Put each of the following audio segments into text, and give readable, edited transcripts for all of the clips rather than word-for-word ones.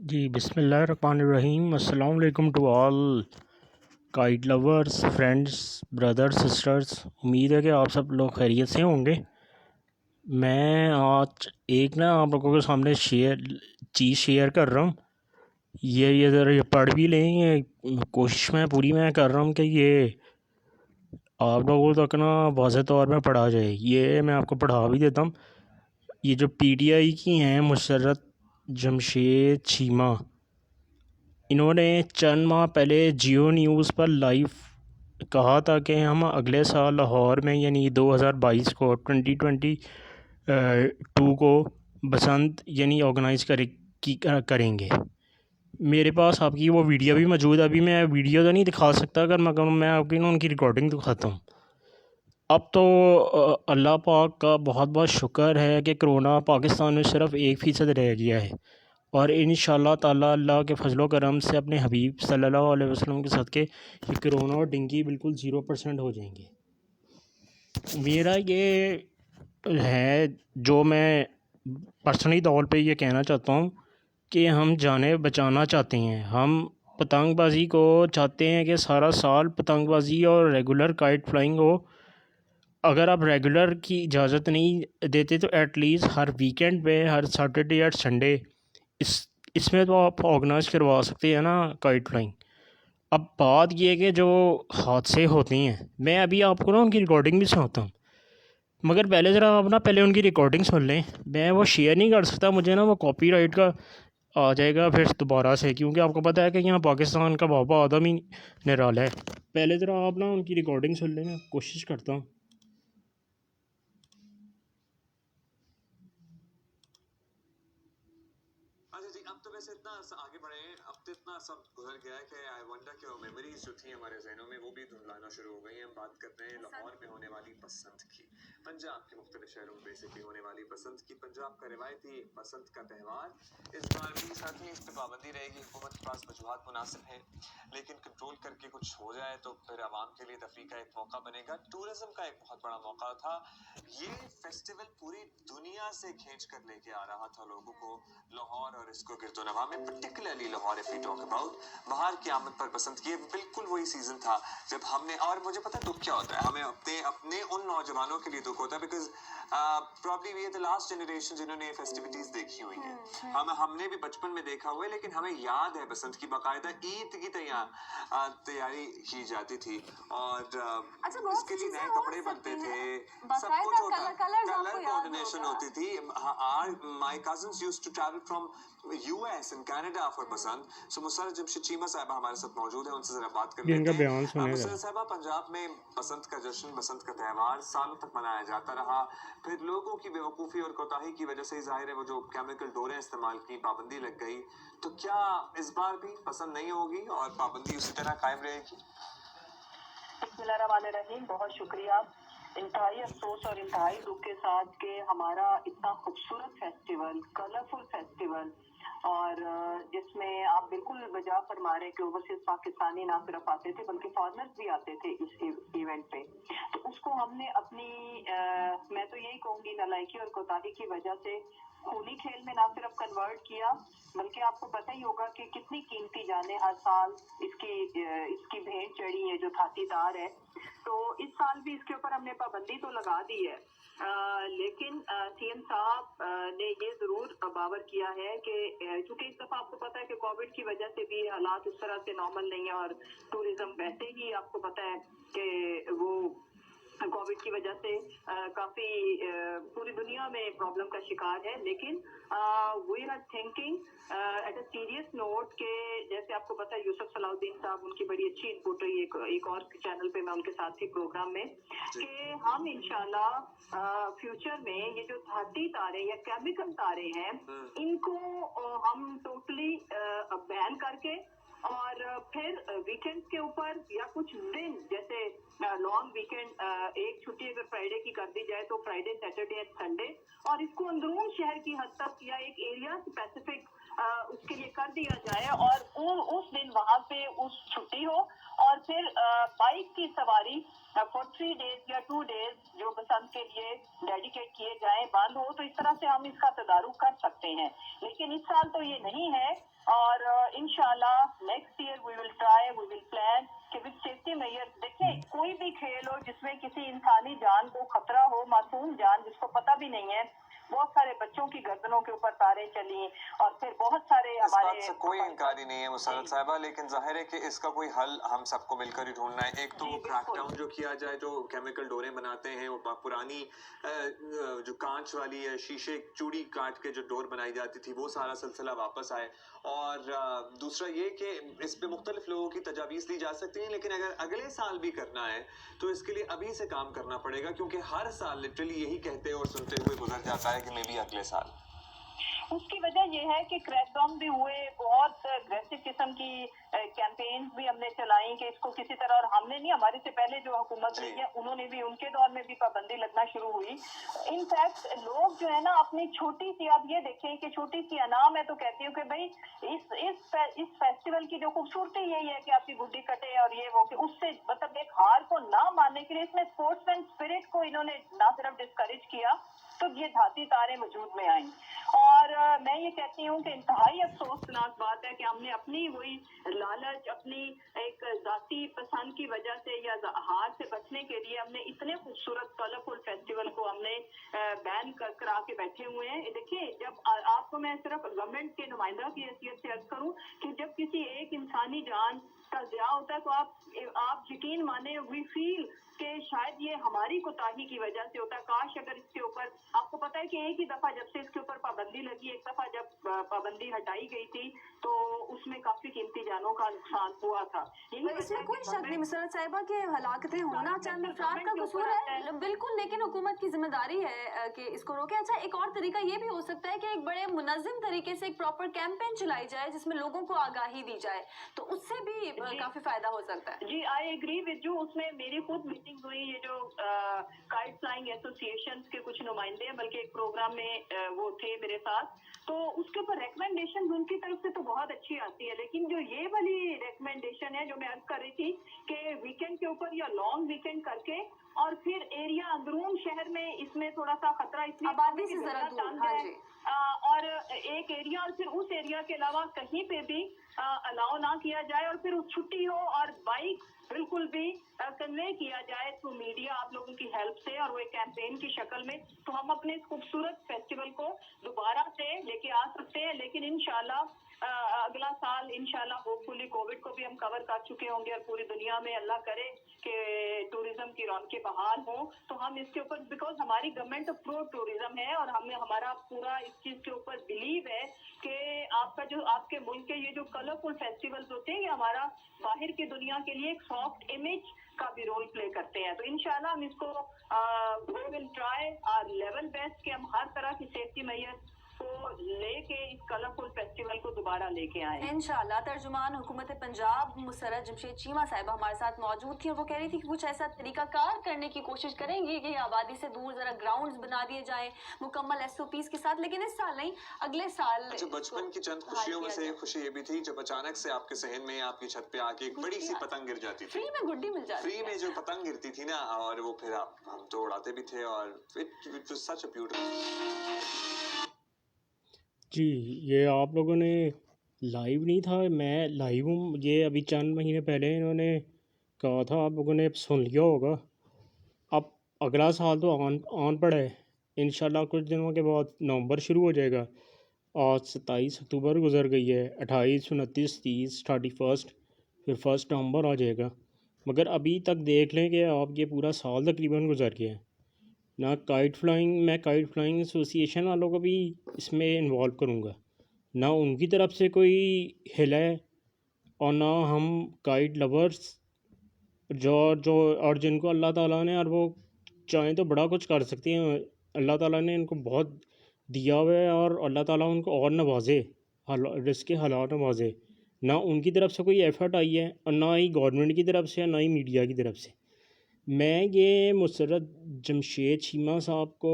جی بسم اللہ الرحمن الرحیم. السلام علیکم to all kite lovers, friends, brother, sisters. امید ہے کہ آپ سب لوگ خیریت سے ہوں گے. میں آج ایک آپ لوگوں کے سامنے چیز شیئر کر رہا ہوں. یہ ذرا یہ پڑھ بھی لیں. یہ کوشش پوری میں کر رہا ہوں کہ یہ آپ لوگوں تک واضح طور میں پڑھا جائے. یہ میں آپ کو پڑھا بھی دیتا ہوں. یہ جو پی ٹی آئی کی ہیں مسرت جمشید چیمہ، انہوں نے چند ماہ پہلے جیو نیوز پر لائیو کہا تھا کہ ہم اگلے سال لاہور میں یعنی 2022 کو 2022 کو بسنت آرگنائز کریں گے. میرے پاس آپ کی وہ ویڈیو بھی موجود ہے. ابھی میں ویڈیو تو نہیں دکھا سکتا، اگر میں آپ کی ان کی ریکارڈنگ دکھاتا ہوں. اب تو اللہ پاک کا بہت بہت شکر ہے کہ کرونا پاکستان میں صرف 1% رہ گیا ہے، اور انشاءاللہ تعالیٰ اللہ کے فضل و کرم سے اپنے حبیب صلی اللہ علیہ وسلم کے صدقے یہ کرونا اور ڈینگی بالکل 0% ہو جائیں گے. میرا یہ ہے جو میں پرسنلی طور پہ یہ کہنا چاہتا ہوں کہ ہم جانیں بچانا چاہتے ہیں. ہم پتنگ بازی کو چاہتے ہیں کہ سارا سال پتنگ بازی اور ریگولر کائٹ فلائنگ ہو. اگر آپ ریگولر کی اجازت نہیں دیتے تو ایٹ لیسٹ ہر ویکینڈ پہ، ہر سیٹرڈے اور سنڈے اس میں تو آپ آرگنائز کروا سکتے ہیں نا کائٹ فلائنگ. اب بات یہ ہے کہ جو حادثے ہوتے ہیں، میں ابھی آپ کو ان کی ریکارڈنگ بھی سناتا ہوں، مگر پہلے ذرا آپ پہلے ان کی ریکارڈنگ سن لیں. میں وہ شیئر نہیں کر سکتا، مجھے وہ کاپی رائٹ کا آ جائے گا پھر دوبارہ سے، کیونکہ آپ کو پتہ ہے کہ یہاں پاکستان کا بابا آدم ہی نرالا ہے. پہلے ذرا آپ ان کی ریکارڈنگ سن لیں. میں کوشش کرتا ہوں. اچھا جی، اب تو ویسے اتنا آگے بڑھے ہیں، اب تو اتنا سب گزر گیا ہے کہ آئی ونڈر کہ وہ میموریز جو تھیں ہمارے ذہنوں میں وہ بھی دھندلانا شروع ہو گئی ہیں. ہم بات کرتے ہیں لاہور میں ہونے والی بسنت کی، پنجاب کے مختلف شہروں میں بیسکلی ہونے والی بسنت کی. پنجاب کا روایتی بسنت کا تہوار اس بار بھی ساتھ ہی اس پہ پابندی رہے گی. حکومت کے پاس وجوہات مناسب ہیں، لیکن کنٹرول کر کے کچھ ہو جائے تو پھر عوام کے لیے تفریح کا ایک موقع بنے گا. ٹورزم کا ایک بہت بڑا موقع تھا. یہ فیسٹیول پوری دنیا سے کھینچ کر لے کے آ رہا تھا لوگوں کو لاہور اور اس کو گرد و نواح میں. Particularly Lahore if we talk about بہار کی آمد پر بسنت کی، بالکل وہی سیزن تھا جب ہم نے، اور مجھے پتا دکھ کیا ہوتا ہے، ہمیں اپنے ان نوجوانوں کے لیے دکھ ہوتا ہے because probably we are the last generation جنہوں نے یہ فیسٹیوٹیز دیکھی ہوئی ہیں. ہم نے بھی بچپن میں دیکھا ہوا ہے، لیکن ہمیں یاد ہے بسنت کی باقاعدہ عید کی تیاری کی جاتی تھی، اور اس کے لیے نئے کپڑے بنتے تھے، سب کچھ ہوتا، کلر کوآرڈینیشن ہوتی تھی. My cousins used to travel from US and Canada for Basant. So Musarrat Jamshed Cheema صاحبہ ہمارے ساتھ موجود ہیں، ان سے ذرا بات کر یہ ان کا لیتے بیان ہیں. سنے گا. مسرت صاحبہ، پنجاب میں بسنت کا جشن، بسنت کا تہوار سالوں تک منایا جاتا رہا، پھر لوگوں کی بے وقوفی اور کوتاہی کی وجہ سے ظاہر ہے وہ جو کیمیکل ڈوریں استعمال کی پابندی لگ گئی. تو کیا اس بار بھی پسند نہیں ہوگی اور پابندی اسی طرح قائم رہے گی؟ بسم اللہ الرحمن الرحیم. بہت شکریہ. انتہائی افسوس اور انتہائی دکھ کے ساتھ کہ ہمارا اتنا خوبصورت فیسٹیول، کلرفل فیسٹیول، اور جس میں آپ بالکل بجا فرما رہے کہ اوورسیز پاکستانی نہ صرف آتے تھے بلکہ فارنرز بھی آتے تھے اس ایونٹ پہ، تو اس کو ہم نے اپنی میں تو یہی کہوں گی نالائکی اور کوتاہی کی وجہ سے خونی کھیل میں نہ صرف کنورٹ کیا، بلکہ آپ کو پتہ ہی ہوگا کہ کتنی قیمتی جانیں ہر سال اس کی بھیٹ چڑھی ہے جو تھاتی دار ہے. تو اس سال بھی اس کے اوپر ہم نے پابندی تو لگا دی ہے، لیکن سی ایم صاحب نے یہ ضرور باور کیا ہے کہ چونکہ اس دفعہ آپ کو پتا ہے کہ کووڈ کی وجہ سے بھی حالات اس طرح سے نارمل نہیں ہے، اور ٹورزم ویسے ہی آپ کو پتا ہے کہ وہ کووڈ کی وجہ سے کافی پوری دنیا میں پرابلم کا شکار ہے. لیکن we are thinking at a serious note کہ جیسے آپ کو پتا ہے یوسف صلاح الدین صاحب، ان کی بڑی اچھی انپٹ رہی ایک اور چینل پہ میں ان کے ساتھ تھی پروگرام میں، کہ ہم انشاءاللہ فیوچر میں یہ جو دھاتی تارے یا کیمیکل تارے ہیں ان کو ہم ٹوٹلی بین کر کے، اور پھر ویکینڈ کے اوپر یا کچھ دن جیسے لانگ ویکینڈ، ایک چھٹی اگر فرائیڈے کی کر دی جائے تو فرائیڈے، سیٹرڈے اینڈ سنڈے، اور اس کو اندرون شہر کی حد تک یا ایک ایریا اسپیسیفک اس کے لیے کر دیا جائے اور اس دن وہاں پہ اس چھٹی ہو اور پھر بائک کی سواری فور 3 days یا 2 days جو بسنت کے لیے ڈیڈیکیٹ کیے جائیں بند ہو، تو اس طرح سے ہم اس کا تدارک کر سکتے ہیں. لیکن اس سال تو یہ نہیں ہے اور انشاءاللہ next year we will try, we will plan کہ وتھ سیفٹی میئر. دیکھیں کوئی بھی کھیل ہو جس میں کسی انسانی جان کو خطرہ ہو، معصوم جان جس کو پتہ بھی نہیں ہے، بہت سارے بچوں کی گردنوں کے اوپر تاریں چلی اور پھر بہت سارے اس بات ہمارے سے کوئی انکار ہی نہیں ہے مسرت صاحبہ، لیکن ظاہر ہے کہ اس کا کوئی حل ہم سب کو مل کر ہی ڈھونڈنا ہے. ایک تو وہ کریک ڈاؤن جو کیا جائے، جو کیمیکل ڈوریں بناتے ہیں، وہ پرانی جو کانچ والی شیشے چوڑی کاٹ کے جو ڈور بنائی جاتی تھی، وہ سارا سلسلہ واپس آئے. اور دوسرا یہ کہ اس پہ مختلف لوگوں کی تجاویز دی جا سکتی ہیں، لیکن اگر اگلے سال بھی کرنا ہے تو اس کے لیے ابھی سے کام کرنا پڑے گا، کیونکہ ہر سال لٹرلی یہی کہتے اور سنتے ہوئے گزر جاتا ہے کہ میں بھی اگلے سال. اس کی وجہ یہ ہے کہ کریک ڈاؤن بھی ہوئے، بہت اگریسو قسم کی کیمپینز بھی ہم نے چلائیں کہ اس کو کسی طرح، اور ہم نے نہیں، ہمارے سے پہلے جو حکومت رہی ہے انہوں نے بھی، ان کے دور میں بھی پابندی لگنا شروع ہوئی. انفیکٹ لوگ جو ہے نا اپنی چھوٹی سی، آپ یہ دیکھیں کہ چھوٹی سی انعام ہے تو کہتی ہوں کہ بھائی اس فیسٹیول کی جو خوبصورتی یہی ہے کہ آپ کی گڈی کٹے اور یہ وہ، کہ اس سے مطلب ایک ہار کو نہ ماننے کے لیے اس میں اسپورٹس مین اسپرٹ کو انہوں نے نہ صرف ڈسکریج کیا تو یہ دھاتی تاریں وجود میں آئیں. اور میں یہ کہتی ہوں کہ انتہائی افسوسناک بات ہے کہ ہم نے اپنی وہی لالچ، اپنی ایک ذاتی پسند کی وجہ سے یا ہار سے بچنے کے لیے ہم نے اتنے خوبصورت کلرفل فیسٹیول کو ہم نے بین کرا کے بیٹھے ہوئے ہیں. دیکھیں جب آپ کو میں صرف گورنمنٹ کے نمائندہ کی حیثیت سے عرض کروں کہ جب کسی ایک انسانی جان کا ضیاع ہوتا ہے تو آپ یقین مانیں وی فیل کہ شاید یہ ہماری کوتاہی کی وجہ سے ہوتا ہے. کاش اگر اس کے اوپر، آپ کو پتا ہے کہ ایک ہی دفعہ جب سے اس کے اوپر پابندی لگی، ایک دفعہ جب پابندی ہٹائی گئی تھی تو اس میں کافی قیمتی جانوں کا نقصان ہوا تھا. اس میں کوئی شک نہیں مسرت صاحبہ کہ ہلاکتیں ہونا چند افراد کا قصور ہے بالکل، لیکن حکومت کی ذمہ داری ہے کہ اس کو روکے. اچھا ایک اور طریقہ یہ بھی ہو سکتا ہے کہ ایک بڑے منظم طریقے سے ایک پراپر کیمپین چلائی جائے جس میں لوگوں کو آگاہی دی جائے، تو اس سے بھی کافی فائدہ ہو سکتا ہے. جی آئی ایگری وتھ یو. اس میں میری خود میٹنگ ہوئی، یہ جو کائٹ فلائنگ ایسوسیشن کے کچھ نمائندے ہیں، بلکہ ایک پروگرام میں وہ تھے میرے ساتھ، تو اس کے اوپر ریکمنڈیشن ان کی طرف سے تو بہت اچھی آتی ہے، لیکن جو یہ والی ریکمنڈیشن ہے جو میں عرض کر رہی تھی کہ ویکینڈ کے اوپر یا لانگ ویکینڈ کر کے اور پھر ایریا اندرون شہر میں اس میں تھوڑا سا خطرہ اس لیے آبادی سے ذرا دور، ہاں جی، اور ایک ایریا اور پھر اس ایریا کے علاوہ کہیں پہ بھی الاؤ نہ کیا جائے، اور پھر اس چھٹی ہو اور بائک بالکل بھی کنوے کیا جائے تو میڈیا آپ لوگوں کی ہیلپ سے اور وہ ایک کیمپین کی شکل میں، تو ہم اپنے اس خوبصورت فیسٹیول کو دوبارہ سے لے کے آ سکتے ہیں. لیکن انشاءاللہ اگلا سال انشاءاللہ ہوپ فلی کووڈ کو بھی ہم کور کر چکے ہوں گے اور پوری دنیا میں اللہ کرے کہ ٹوریزم کی رونقیں بحال ہوں، تو ہم اس کے اوپر، بیکاز ہماری گورنمنٹ پرو ٹوریزم ہے اور ہمارا پورا اس چیز کے اوپر بلیو ہے کہ آپ کا جو آپ کے ملک کے یہ جو کلرفل فیسٹیولز ہوتے ہیں یہ ہمارا باہر کی دنیا کے لیے ایک سافٹ امیج کا بھی رول پلے کرتے ہیں. تو انشاءاللہ ہم اس کو we will try our level best کہ ہم ہر طرح کی سیفٹی میئر کو لے کے اس کلرفل فیسٹیول کو دوبارہ لے کے آئیں. انشاءاللہ. ترجمان حکومت پنجاب مسرت جمشید چیمہ صاحبہ ہمارے ساتھ موجود تھی اور وہ کہہ رہی تھی کہ کچھ ایسا طریقہ کار کرنے کی کوشش کریں گی کہ آبادی سے دور ذرا گراؤنڈز بنا دیے جائیں مکمل SOPs کے ساتھ، لیکن اس سال نہیں اگلے سال. اچھا بچپن کی چند خوشیوں میں سے ایک خوشی یہ بھی تھی جب اچانک سے آپ کے صحن میں آپ کی چھت پہ آ کے ایک بڑی سی پتنگ گر جاتی تھی. فری میں گڈی مل جاتی فری میں جو پتنگ گرتی تھی نا، اور وہ پھر ہم تو اڑاتے بھی تھے اور it was such a beautiful. جی یہ آپ لوگوں نے لائیو نہیں تھا، میں لائیو ہوں. یہ ابھی چند مہینے پہلے انہوں نے کہا تھا، آپ لوگوں نے سن لیا ہوگا. اب اگلا سال تو آن پڑا ہے انشاءاللہ. کچھ دنوں کے بعد نومبر شروع ہو جائے گا. آج 27 اکتوبر گزر گئی ہے، 28 29 30 31 پھر 1 نومبر آ جائے گا. مگر ابھی تک دیکھ لیں کہ آپ یہ پورا سال تقریباً گزر گیا ہے. نہ میں کائٹ فلائنگ ایسوسیشن والوں کو بھی اس میں انوالو کروں گا، نہ ان کی طرف سے کوئی ہل ہے، اور نہ ہم کائٹ لورس جو اور جن کو اللہ تعالیٰ نے، اور وہ چاہیں تو بڑا کچھ کر سکتے ہیں. اللہ تعالیٰ نے ان کو بہت دیا ہوا ہے اور اللہ تعالیٰ ان کو اور نوازے، رزق حلال نوازے. نہ ان کی طرف سے کوئی ایفرٹ آئی ہے اور نہ ہی گورنمنٹ کی طرف سے، نہ ہی میڈیا کی طرف سے. میں یہ مسرت جمشید چیمہ صاحب کو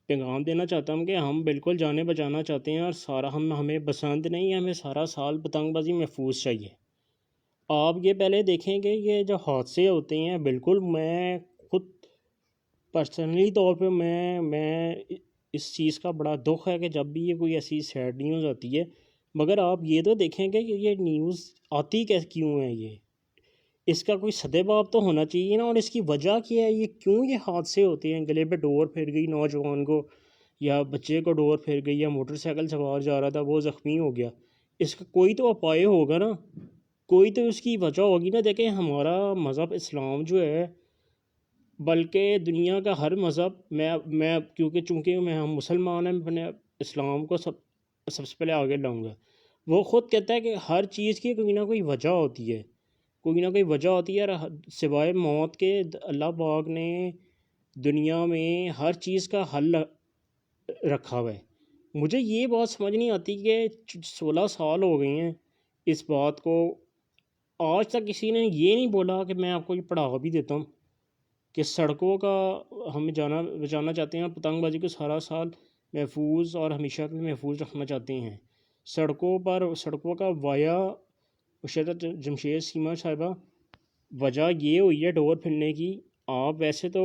پیغام دینا چاہتا ہوں کہ ہم بالکل جانے بچانا چاہتے ہیں، اور ہمیں پسند نہیں ہے، ہمیں سارا سال پتنگ بازی محفوظ چاہیے۔ آپ یہ پہلے دیکھیں کہ یہ جو حادثے ہوتے ہیں، بالکل میں خود پرسنلی طور پہ میں اس چیز کا بڑا دکھ ہے کہ جب بھی یہ کوئی ایسی سیڈ نیوز آتی ہے، مگر آپ یہ تو دیکھیں کہ یہ نیوز آتی کیوں ہے، اس کا کوئی سدباب تو ہونا چاہیے نا، اور اس کی وجہ کیا ہے، یہ کیوں یہ حادثے ہوتے ہیں؟ گلے پہ ڈور پھر گئی نوجوان کو، یا بچے کو ڈور پھر گئی، یا موٹر سائیکل سوار جا رہا تھا وہ زخمی ہو گیا، اس کا کوئی تو اپائے ہوگا نا، کوئی تو اس کی وجہ ہوگی نا۔ دیکھیں ہمارا مذہب اسلام جو ہے، بلکہ دنیا کا ہر مذہب، میں چونکہ میں ہم مسلمان ہیں، میں اپنے اسلام کو سب سے پہلے آگے لاؤں گا۔ وہ خود کہتا ہے کہ ہر چیز کی کوئی نہ کوئی وجہ ہوتی ہے، کوئی نہ کوئی وجہ ہوتی ہے، اور سوائے موت کے اللہ پاک نے دنیا میں ہر چیز کا حل رکھا ہوا ہے۔ مجھے یہ بات سمجھ نہیں آتی کہ 16 سال ہو گئے ہیں اس بات کو، آج تک کسی نے یہ نہیں بولا کہ میں آپ کو یہ پڑھا بھی دیتا ہوں کہ سڑکوں کا ہم بچانا چاہتے ہیں، پتنگ بازی کو سارا سال محفوظ اور ہمیشہ کے لیے محفوظ رکھنا چاہتے ہیں۔ سڑکوں کا وایا مشرت جمشید سیما صاحبہ، وجہ یہ ہوئی ہے ڈور پھرنے کی۔ آپ ویسے تو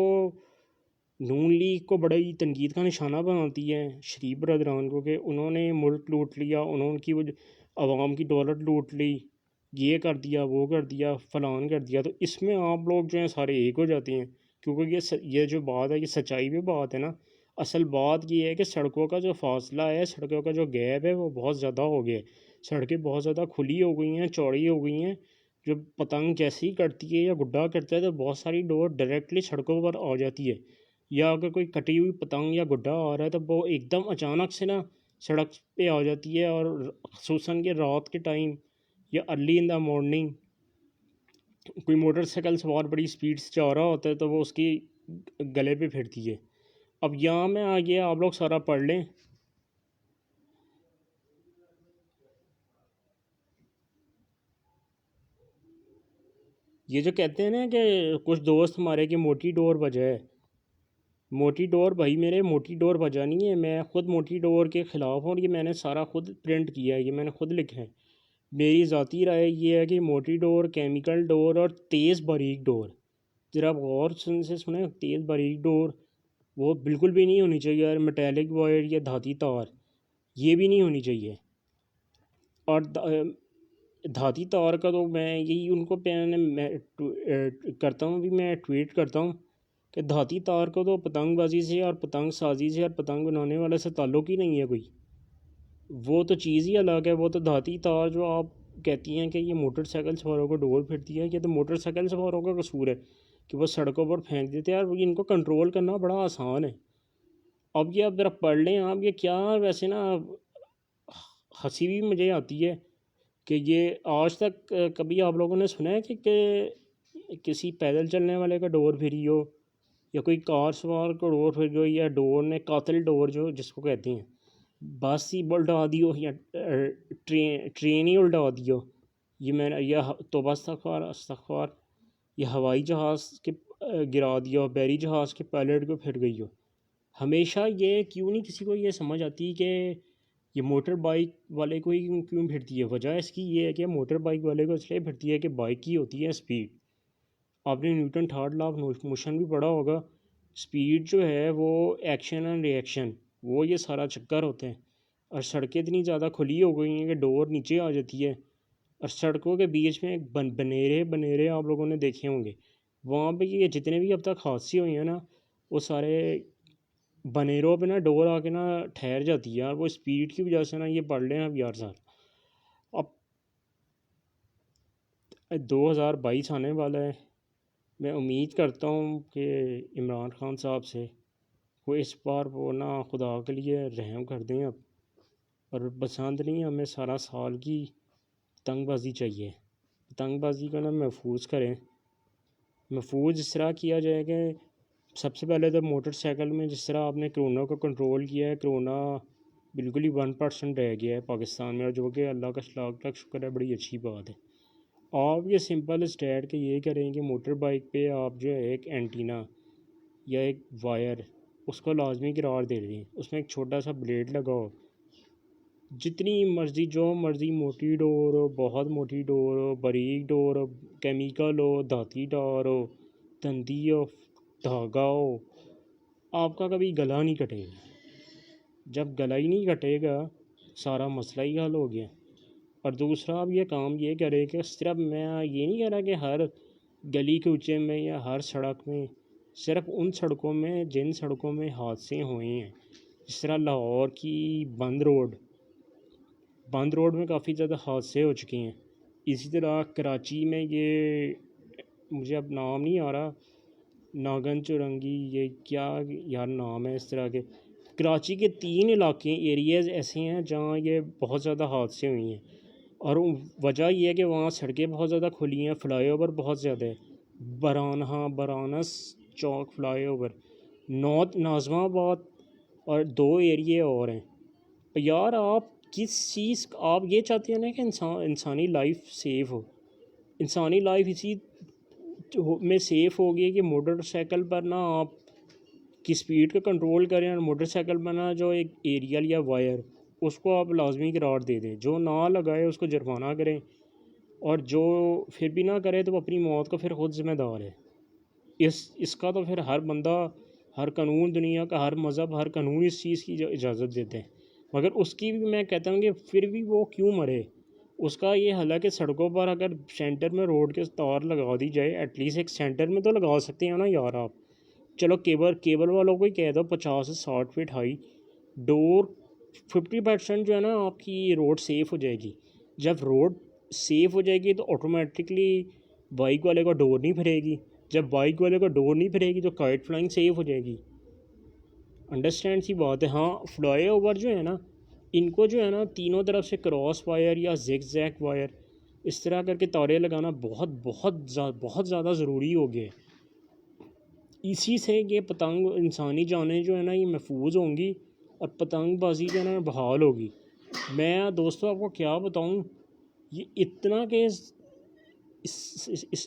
نون لیگ کو بڑی تنقید کا نشانہ بناتی ہے، شریف برادران کو، کہ انہوں نے ملک لوٹ لیا، انہوں کی عوام کی دولت لوٹ لی، یہ کر دیا، وہ کر دیا، فلان کر دیا۔ تو اس میں آپ لوگ جو ہیں سارے ایک ہو جاتے ہیں، کیونکہ یہ جو بات ہے یہ سچائی پہ بات ہے نا۔ اصل بات یہ ہے کہ سڑکوں کا جو فاصلہ ہے، سڑکوں کا جو گیپ ہے، وہ بہت زیادہ ہو گیا ہے، سڑکیں بہت زیادہ کھلی ہو گئی ہیں، چوڑی ہو گئی ہیں۔ جو پتنگ جیسی ہی کرتی ہے یا گڈا کرتا ہے تو بہت ساری ڈور ڈائریکٹلی سڑکوں پر آ جاتی ہے، یا اگر کوئی کٹی ہوئی پتنگ یا گڈا آ رہا ہے تو وہ ایک دم اچانک سے نا سڑک پہ آ جاتی ہے، اور خصوصاً کہ رات کے ٹائم یا ارلی ان دا مارننگ کوئی موٹر سائیکل سوار بڑی سپیڈ سے جا رہا ہوتا ہے تو وہ اس کی گلے پہ پھرتی ہے۔ اب یہاں میں آگے آپ لوگ سارا پڑھ لیں۔ یہ جو کہتے ہیں نا کہ کچھ دوست ہمارے کہ موٹی ڈور وجہ ہے، موٹی ڈور، بھائی میرے موٹی ڈور وجہ نہیں ہے، میں خود موٹی ڈور کے خلاف ہوں، اور یہ میں نے سارا خود پرنٹ کیا ہے، یہ میں نے خود لکھا ہے۔ میری ذاتی رائے یہ ہے کہ موٹی ڈور، کیمیکل ڈور اور تیز باریک ڈور، ذرا آپ غور سے سنیں، تیز باریک ڈور وہ بالکل بھی نہیں ہونی چاہیے، اور میٹیلک وائر یا دھاتی تار یہ بھی نہیں ہونی چاہیے۔ اور دھاتی تار کا تو میں یہی ان کو کرتا ہوں، بھی میں ٹویٹ کرتا ہوں کہ دھاتی تار کو تو پتنگ بازی سے اور پتنگ سازی سے اور پتنگ بنانے والے سے تعلق ہی نہیں ہے کوئی، وہ تو چیز ہی الگ ہے۔ وہ تو دھاتی تار جو آپ کہتی ہیں کہ یہ موٹر سائیکل سواروں کو ڈور پھرتی ہے، یہ تو موٹر سائیکل سواروں کا قصور ہے کہ وہ سڑکوں پر پھینک دیتے ہیں، اور ان کو کنٹرول کرنا بڑا آسان ہے۔ اب یہ ذرا پڑھ لیں آپ، یہ کیا ویسے نا ہنسی بھی مجھے آتی ہے کہ یہ آج تک کبھی آپ لوگوں نے سنا ہے کہ کسی پیدل چلنے والے کا ڈور پھری ہو، یا کوئی کار سوار کو ڈور پھر گئی، یا ڈور نے قاتل ڈور جو جس کو کہتے ہیں بس ہی الٹا دی ہو، یا ٹرین ہی الٹا دی ہو، یہ میں نے یا توبہ استغفار، یا ہوائی جہاز کے گرا دیا ہو، بحری جہاز کے پائلٹ کو پھر گئی ہو۔ ہمیشہ یہ کیوں نہیں کسی کو یہ سمجھ آتی کہ یہ موٹر بائک والے کو ہی کیوں پھرتی ہے؟ وجہ اس کی یہ ہے کہ موٹر بائک والے کو اس لیے پھرتی ہے کہ بائک کی ہوتی ہے سپیڈ۔ آپ نے Newton third law of motion بھی پڑھا ہوگا، سپیڈ جو ہے وہ ایکشن اینڈ ری ایکشن، وہ یہ سارا چکر ہوتے ہیں۔ اور سڑکیں اتنی زیادہ کھلی ہو گئی ہیں کہ ڈور نیچے آ جاتی ہے، اور سڑکوں کے بیچ میں بنیرے آپ لوگوں نے دیکھے ہوں گے، وہاں پہ یہ جتنے بھی اب تک حادثے ہوئے ہیں نا، وہ سارے بنیروں پہ نا ڈور آ کے نا ٹھہر جاتی ہے، اور وہ سپیڈ کی وجہ سے نا یہ پڑھ لیں اب یار صاحب۔ اب 2022 آنے والا ہے، میں امید کرتا ہوں کہ عمران خان صاحب سے وہ اس بار وہ نا خدا کے لیے رحم کر دیں اب، اور پسند نہیں، ہمیں سارا سال کی پتنگ بازی چاہیے، پتنگ بازی کو نا محفوظ کریں۔ محفوظ اس طرح کیا جائے کہ سب سے پہلے تو موٹر سائیکل میں جس طرح آپ نے کرونا کو کنٹرول کیا ہے، کرونا بالکل ہی 1% رہ گیا ہے پاکستان میں، اور جو کہ اللہ کا لاکھ لاکھ شکر ہے، بڑی اچھی بات ہے۔ آپ یہ سمپل اسٹیٹ کہ یہ کریں کہ موٹر بائک پہ آپ جو ہے ایک اینٹینا یا ایک وائر اس کو لازمی قرار دے دیں. اس میں ایک چھوٹا سا بلیڈ لگاؤ, جتنی مرضی جو مرضی موٹی ڈور ہو, بہت موٹی ڈور ہو, باریک ڈور ہو, کیمیکل ہو, دھاتی ڈور ہو, تندی ہو, دھاگا ہو, آپ کا کبھی گلا نہیں کٹے گا. جب گلا ہی نہیں کٹے گا سارا مسئلہ ہی حل ہو گیا. اور دوسرا آپ یہ کام یہ کرے کہ صرف میں یہ نہیں کہہ رہا کہ ہر گلی کوچے میں یا ہر سڑک میں, صرف ان سڑکوں میں جن سڑکوں میں حادثے ہوئے ہیں, جس طرح لاہور کی بند روڈ میں کافی زیادہ حادثے ہو چکے ہیں. اسی طرح کراچی میں یہ مجھے اب نام نہیں آ رہا, ناگن چورنگی, یہ کیا یار نام ہے اس طرح کے, کراچی کے 3 علاقے ایریاز ایسے ہیں جہاں یہ بہت زیادہ حادثے ہوئے ہیں. اور وجہ یہ ہے کہ وہاں سڑکیں بہت زیادہ کھلی ہیں, فلائی اوور بہت زیادہ ہے. برانس چوک فلائی اوور, نارتھ ناظم آباد, اور 2 ایریے اور ہیں. یار آپ کس چیز آپ یہ چاہتے ہیں نا کہ انسانی لائف سیف ہو. انسانی لائف اسی میں سیف ہوگی کہ موٹر سائیکل پر نہ آپ کی سپیڈ کا کنٹرول کریں, اور موٹر سائیکل پر نہ جو ایک ایریل یا وائر اس کو آپ لازمی قرار دے دیں. جو نہ لگائے اس کو جرمانہ کریں, اور جو پھر بھی نہ کرے تو اپنی موت کو پھر خود ذمہ دار ہے. اس کا تو پھر ہر بندہ, ہر قانون دنیا کا, ہر مذہب, ہر قانون اس چیز کی اجازت دیتے ہیں. مگر اس کی بھی میں کہتا ہوں کہ پھر بھی وہ کیوں مرے. اس کا یہ حل ہے کہ سڑکوں پر اگر سینٹر میں روڈ کے تار لگا دی جائے, ایٹ لیسٹ ایک سینٹر میں تو لگا سکتے ہیں نا یار آپ. چلو کیبل والوں کو ہی کہہ دو 50 سے 60 فٹ ہائی ڈور, 50% جو ہے نا آپ کی روڈ سیف ہو جائے گی. جب روڈ سیف ہو جائے گی تو آٹومیٹکلی بائک والے کو ڈور نہیں پھرے گی. جب بائک والے کو ڈور نہیں پھرے گی تو کائٹ فلائنگ سیف ہو جائے گی. انڈرسٹینڈ سی بات ہے. ہاں فلائی اوور جو ہے نا, ان کو جو ہے نا تینوں طرف سے کراس وائر یا زیگ زیگ وائر اس طرح کر کے تارے لگانا بہت زیادہ ضروری ہو گیا. اسی سے یہ پتنگ انسانی جانیں جو ہے نا یہ محفوظ ہوں گی, اور پتنگ بازی جو ہے نا بحال ہوگی. میں دوستوں آپ کو کیا بتاؤں, یہ اتنا کہ اس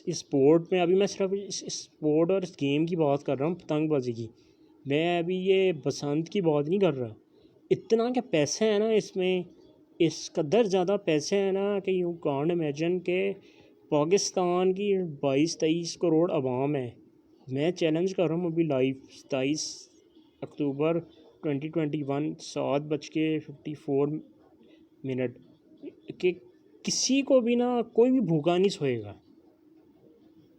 اسپورٹ میں, ابھی میں صرف اس اسپورٹ اور اس گیم کی بات کر رہا ہوں, پتنگ بازی کی. میں ابھی یہ بسنت کی بات نہیں کر رہا. اتنا کہ پیسے ہیں نا اس میں, اس قدر زیادہ پیسے ہیں نا کہ یو کانٹ امیجن کہ پاکستان کی 22-23 کروڑ عوام ہے. میں چیلنج کر رہا ہوں ابھی لائیو 27 اکتوبر 2021 7:54 کہ کسی کو بھی نا کوئی بھی بھوکا نہیں سوئے گا.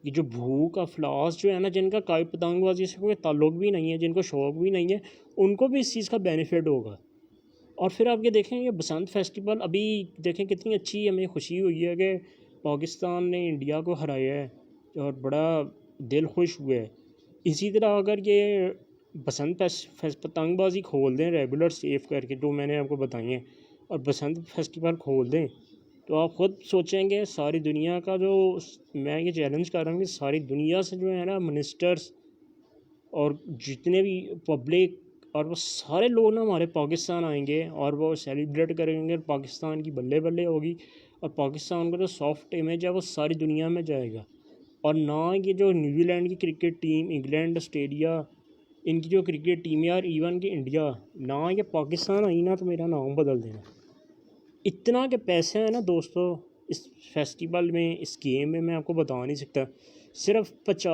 یہ جو بھوک افلاس جو ہے نا, جن کا کوئی پتنگ بازی سے کوئی تعلق بھی نہیں ہے, جن کو شوق بھی نہیں ہے, ان کو بھی اس چیز کا بینیفٹ ہوگا. اور پھر آپ یہ دیکھیں یہ بسنت فیسٹیول ابھی دیکھیں کتنی اچھی ہمیں خوشی ہوئی ہے کہ پاکستان نے انڈیا کو ہرایا ہے, اور بڑا دل خوش ہوا ہے. اسی طرح اگر یہ بسنت پتنگ بازی کھول دیں ریگولر سیف کر کے جو میں نے آپ کو بتائی ہیں, اور بسنت فیسٹیول کھول دیں, تو آپ خود سوچیں گے ساری دنیا کا جو, میں یہ چیلنج کر رہا ہوں کہ ساری دنیا سے جو ہے نا منسٹرز اور جتنے بھی پبلک اور وہ سارے لوگ نا ہمارے پاکستان آئیں گے, اور وہ سیلیبریٹ کریں گے, پاکستان کی بلے بلے ہوگی, اور پاکستان کا جو سافٹ امیج ہے وہ ساری دنیا میں جائے گا. اور نہ یہ جو نیوزی لینڈ کی کرکٹ ٹیم, انگلینڈ, آسٹریلیا, ان کی جو کرکٹ ٹیم ہے, اور ایون کہ انڈیا, نہ یہ پاکستان آئی نا تو میرا نام بدل دینا. اتنا کہ پیسے ہیں نا دوستو اس فیسٹیول میں, اس گیم میں آپ کو بتا نہیں سکتا. صرف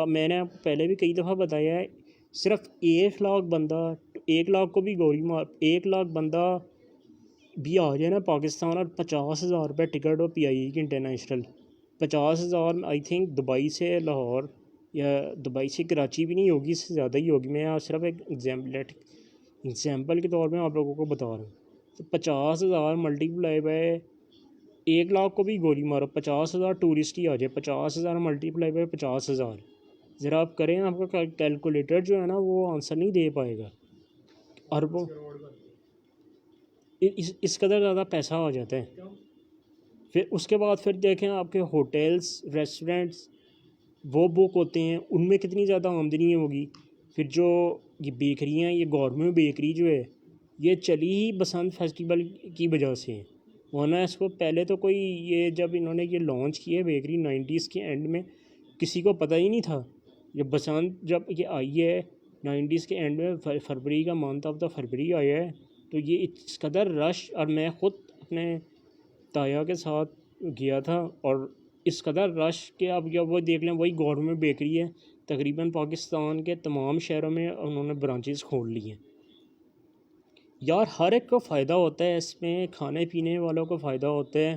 میں نے آپ کو پہلے بھی کئی دفعہ بتایا ہے, صرف 1 لاکھ بندہ, 1 لاکھ کو بھی گولی مار, 1 لاکھ بندہ بھی آ جائے نا پاکستان, اور 50,000 روپے ٹکٹ ہو PIE کی انٹرنیشنل, 50,000 آئی تھنک دبئی سے لاہور یا دبئی سے کراچی بھی نہیں ہوگی, اس سے زیادہ ہی ہوگی. میں صرف ایک ایگزامپل کے طور میں آپ لوگوں کو بتا رہا ہوں. تو 50,000 ملٹیپلائی بائی 1 لاکھ کو بھی گولی مارو, 50,000 ٹورسٹ ہی آ جائے, 50,000 ملٹیپلائی بائی 50,000, ذرا آپ کریں, آپ کا کیلکولیٹر جو ہے نا وہ آنسر نہیں دے پائے گا. اربوں اس قدر زیادہ پیسہ آ جاتا ہے. پھر اس کے بعد پھر دیکھیں آپ کے ہوٹلز, ریسٹورنٹس وہ بک ہوتے ہیں, ان میں کتنی زیادہ آمدنی ہوگی. پھر جو یہ بیکریاں, یہ گورنمنٹ بیکری جو ہے یہ چلی ہی بسنت فیسٹیول کی وجہ سے, ورنہ اس کو پہلے تو کوئی, یہ جب انہوں نے یہ لانچ کیا بیکری 90s کے اینڈ میں, کسی کو پتہ ہی نہیں تھا. جب بسنت جب یہ آئی ہے 90s کے اینڈ میں فروری کا منتھ آف دا فروری آیا ہے، تو یہ اس قدر رش، اور میں خود اپنے تایا کے ساتھ گیا تھا، اور اس قدر رش کہ اب وہ دیکھ لیں، وہی گورنمنٹ بیکری ہے تقریباً پاکستان کے تمام شہروں میں انہوں نے برانچز کھول لی ہیں۔ یار ہر ایک کو فائدہ ہوتا ہے اس میں، کھانے پینے والوں کو فائدہ ہوتا ہے،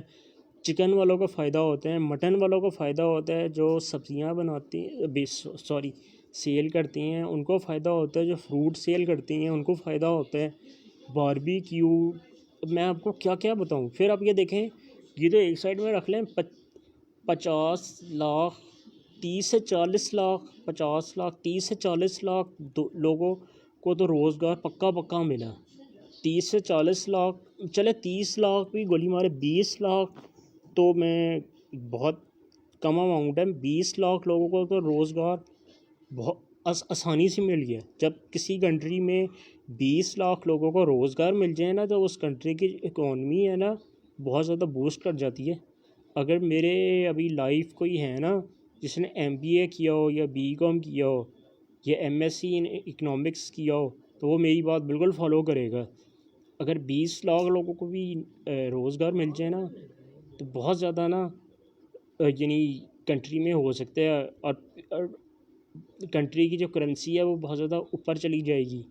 چکن والوں کو فائدہ ہوتا ہے، مٹن والوں کو فائدہ ہوتا ہے، جو سبزیاں بناتی سیل کرتی ہیں ان کو فائدہ ہوتا ہے، جو فروٹ سیل کرتی ہیں ان کو فائدہ ہوتا ہے، باربیکیو، میں آپ کو کیا کیا بتاؤں۔ پھر آپ یہ دیکھیں، یہ تو ایک سائڈ میں رکھ لیں، 50 لاکھ 30 سے 40 لاکھ 50 لاکھ 30 سے 40 لاکھ لوگوں کو تو روزگار پکا ملا، 30 سے 40 لاکھ، چلے 30 لاکھ بھی گولی مارے، 20 لاکھ تو میں بہت کم اماؤنٹ ہے، 20 لاکھ لوگوں کو تو روزگار بہت آسانی سے مل گیا۔ جب کسی کنٹری میں 20 لاکھ لوگوں کو روزگار مل جائے نا، تو اس کنٹری کی اکانومی ہے نا بہت زیادہ بوسٹ کر جاتی ہے۔ اگر میرے ابھی لائف کوئی ہے نا جس نے MBA کیا ہو یا BCom کیا ہو یا MSc ان اکنامکس کیا ہو، تو وہ میری بات بالکل فالو کرے گا۔ اگر 20 لاکھ لوگوں کو بھی روزگار مل جائے نا تو بہت زیادہ نا یعنی کنٹری میں ہو سکتا ہے، اور کنٹری کی جو کرنسی ہے وہ بہت زیادہ اوپر چلی جائے گی،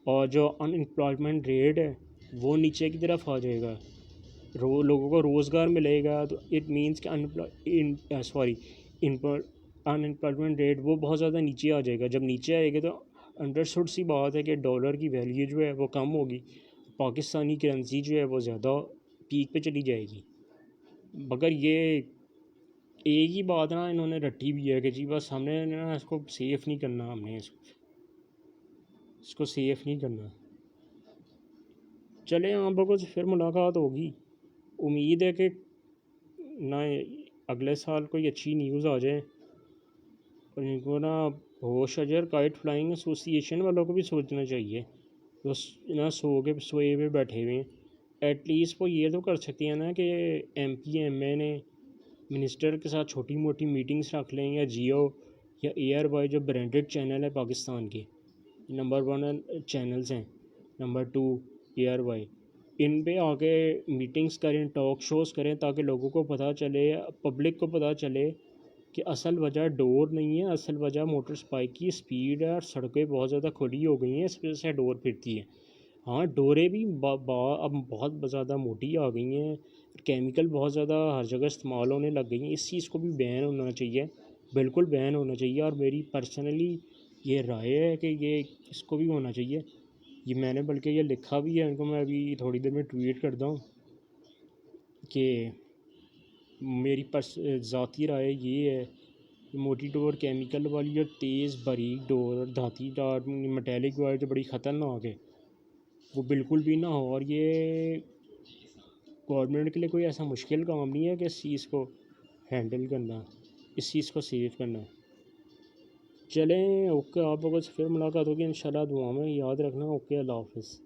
اور جو ان امپلائمنٹ ریٹ ہے وہ نیچے کی طرف آ جائے گا، لوگوں کو روزگار ملے گا، تو اٹ مینس کہ ان امپلائمنٹ ریٹ وہ بہت زیادہ نیچے آ جائے گا۔ جب نیچے آئے گا تو انڈرسٹوڈ سی بات ہے کہ ڈالر کی ویلیو جو ہے وہ کم ہوگی، پاکستانی کرنسی جو ہے وہ زیادہ پیک پہ چلی جائے گی۔ مگر یہ ایک ہی بات نا انہوں نے رٹی بھی ہے کہ جی بس ہم نے نا اس کو سیف نہیں کرنا، ہم نے اس کو سیف نہیں کرنا۔ چلیں آپ لوگوں سے پھر ملاقات ہوگی، امید ہے کہ نہ اگلے سال کوئی اچھی نیوز آ جائے، اور ان کو نا ہوش اجر کائٹ فلائنگ ایسوسی ایشن والوں کو بھی سوچنا چاہیے، وہ نہ سوئے ہوئے بیٹھے ہوئے ہیں۔ ایٹ لیسٹ وہ یہ تو کر سکتی ہیں نا کہ MP MA نے منسٹر کے ساتھ چھوٹی موٹی میٹنگز رکھ لیں، یا جیو یا ARY جو برانڈڈ چینل ہے پاکستان کے، نمبر 1 چینلز ہیں، نمبر 2 ARY، ان پہ آ کے میٹنگز کریں، ٹاک شوز کریں، تاکہ لوگوں کو پتہ چلے، پبلک کو پتہ چلے کہ اصل وجہ ڈور نہیں ہے، اصل وجہ موٹر اسپائک کی سپیڈ ہے، اور سڑکیں بہت زیادہ کھلی ہو گئی ہیں، اس وجہ سے ڈور پھرتی ہے۔ ہاں ڈوریں بھی اب بہت زیادہ موٹی آ گئی ہیں، کیمیکل بہت زیادہ ہر جگہ استعمال ہونے لگ گئی ہیں، اس چیز کو بھی بین ہونا چاہیے، بالکل بین ہونا چاہیے، اور میری پرسنلی یہ رائے ہے کہ یہ اس کو بھی ہونا چاہیے۔ یہ میں نے بلکہ یہ لکھا بھی ہے، ان کو میں ابھی تھوڑی دیر میں ٹویٹ کرتا ہوں کہ میری ذاتی رائے یہ ہے کہ موٹی ڈور کیمیکل والی اور تیز باریک ڈور اور دھاتی ڈور میٹیلک وائر جو بڑی خطرناک ہے وہ بالکل بھی نہ ہو، اور یہ گورنمنٹ کے لیے کوئی ایسا مشکل کام نہیں ہے کہ اس چیز کو ہینڈل کرنا، اس چیز کو سیو کرنا۔ چلیں اوکے، آپ لوگوں سے پھر ملاقات ہوگی انشاءاللہ، دعا میں یاد رکھنا، اوکے، اللہ حافظ۔